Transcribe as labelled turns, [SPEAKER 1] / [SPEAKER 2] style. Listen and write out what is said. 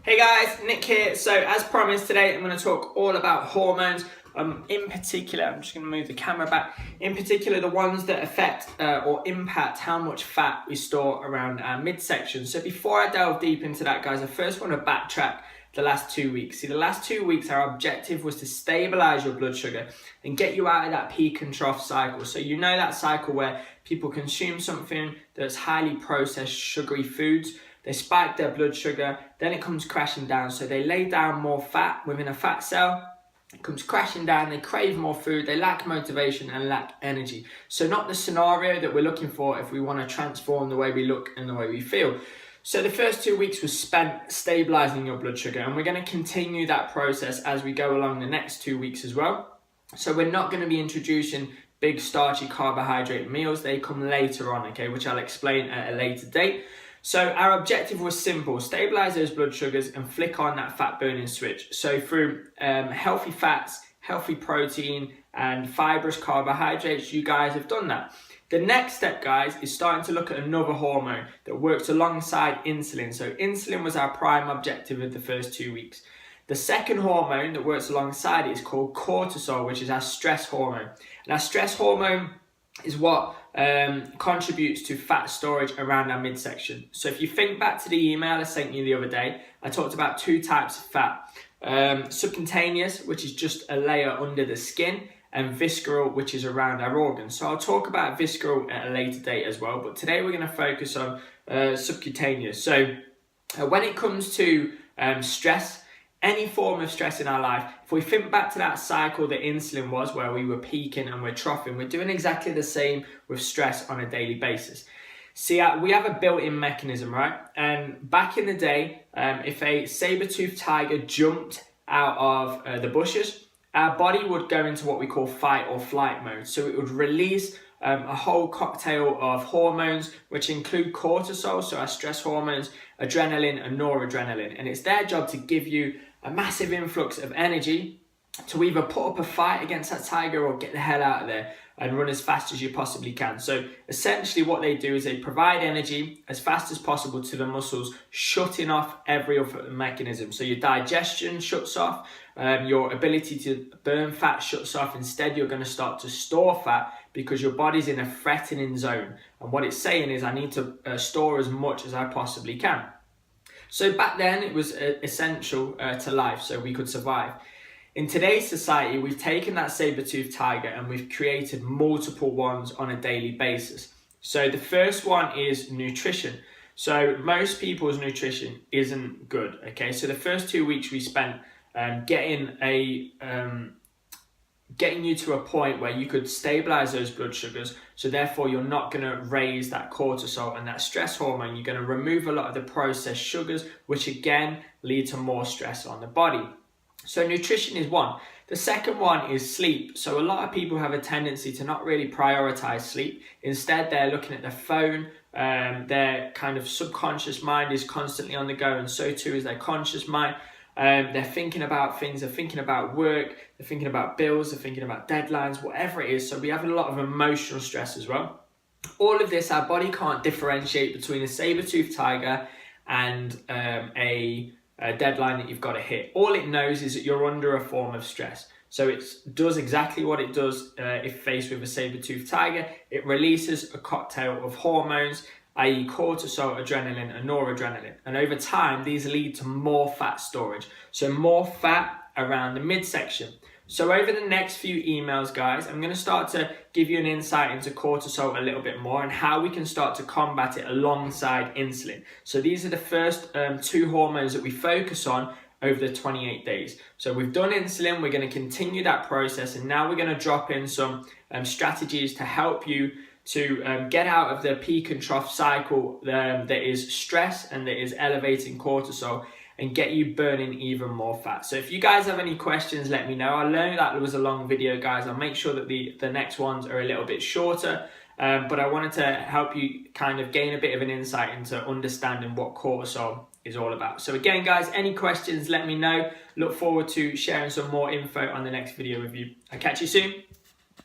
[SPEAKER 1] Hey guys, Nick here. So as promised today, I'm going to talk all about hormones. In particular, I'm just going to move the camera back. In particular, the ones that affect or impact how much fat we store around our midsection. So before I delve deep into that, guys, I first want to backtrack the last 2 weeks. See, the last 2 weeks, our objective was to stabilize your blood sugar and get you out of that peak and trough cycle. So you know that cycle where people consume something that's highly processed, sugary foods. They spike their blood sugar, then it comes crashing down. So they lay down more fat within a fat cell, it comes crashing down, they crave more food, they lack motivation and lack energy. So not the scenario that we're looking for if we want to transform the way we look and the way we feel. So the first 2 weeks was spent stabilizing your blood sugar, and we're going to continue that process as we go along the next 2 weeks as well. So we're not going to be introducing big starchy carbohydrate meals. They come later on, okay, which I'll explain at a later date. So our objective was simple: stabilize those blood sugars and flick on that fat burning switch. So through healthy fats, healthy protein and fibrous carbohydrates, you guys have done that. The next step, guys, is starting to look at another hormone that works alongside insulin. So insulin was our prime objective of the first 2 weeks. The second hormone that works alongside it is called cortisol, which is our stress hormone. And our stress hormone is what contributes to fat storage around our midsection. So if you think back to the email I sent you the other day, I talked about two types of fat. Subcutaneous, which is just a layer under the skin, and visceral, which is around our organs. So I'll talk about visceral at a later date as well, but today we're going to focus on subcutaneous. So when it comes to stress, any form of stress in our life, if we think back to that cycle that insulin was, where we were peaking and we're troughing, we're doing exactly the same with stress on a daily basis. See, we have a built-in mechanism, right? And back in the day, if a saber-toothed tiger jumped out of the bushes, our body would go into what we call fight or flight mode. So it would release a whole cocktail of hormones, which include cortisol, so our stress hormones, adrenaline and noradrenaline. And it's their job to give you a massive influx of energy to either put up a fight against that tiger or get the hell out of there and run as fast as you possibly can. So essentially what they do is they provide energy as fast as possible to the muscles, shutting off every other mechanism. So your digestion shuts off, your ability to burn fat shuts off. Instead, you're going to start to store fat because your body's in a threatening zone. And what it's saying is, I need to store as much as I possibly can. So back then it was essential to life, so we could survive. In today's society, we've taken that saber-toothed tiger and we've created multiple ones on a daily basis. So the first one is nutrition. So most people's nutrition isn't good, okay? So the first 2 weeks we spent getting you to a point where you could stabilize those blood sugars. So therefore you're not going to raise that cortisol and that stress hormone. You're going to remove a lot of the processed sugars, which again lead to more stress on the body. So nutrition is one. The second one is sleep. So a lot of people have a tendency to not really prioritize sleep. Instead, they're looking at their phone. Their kind of subconscious mind is constantly on the go, and so too is their conscious mind. They're thinking about things, they're thinking about work, they're thinking about bills, they're thinking about deadlines, whatever it is. So we have a lot of emotional stress as well. All of this, our body can't differentiate between a saber-toothed tiger and a deadline that you've got to hit. All it knows is that you're under a form of stress. So it does exactly what it does if faced with a saber-toothed tiger. It releases a cocktail of hormones, i.e. cortisol, adrenaline and noradrenaline. And over time, these lead to more fat storage. So more fat around the midsection. So over the next few emails, guys, I'm going to start to give you an insight into cortisol a little bit more and how we can start to combat it alongside insulin. So these are the first two hormones that we focus on over the 28 days. So we've done insulin, we're going to continue that process, and now we're going to drop in some strategies to help you to get out of the peak and trough cycle that is stress and that is elevating cortisol, and get you burning even more fat. So if you guys have any questions, let me know. I know that was a long video, guys. I'll make sure that the next ones are a little bit shorter, but I wanted to help you kind of gain a bit of an insight into understanding what cortisol is all about. So again, guys, any questions, let me know. Look forward to sharing some more info on the next video with you. I'll catch you soon.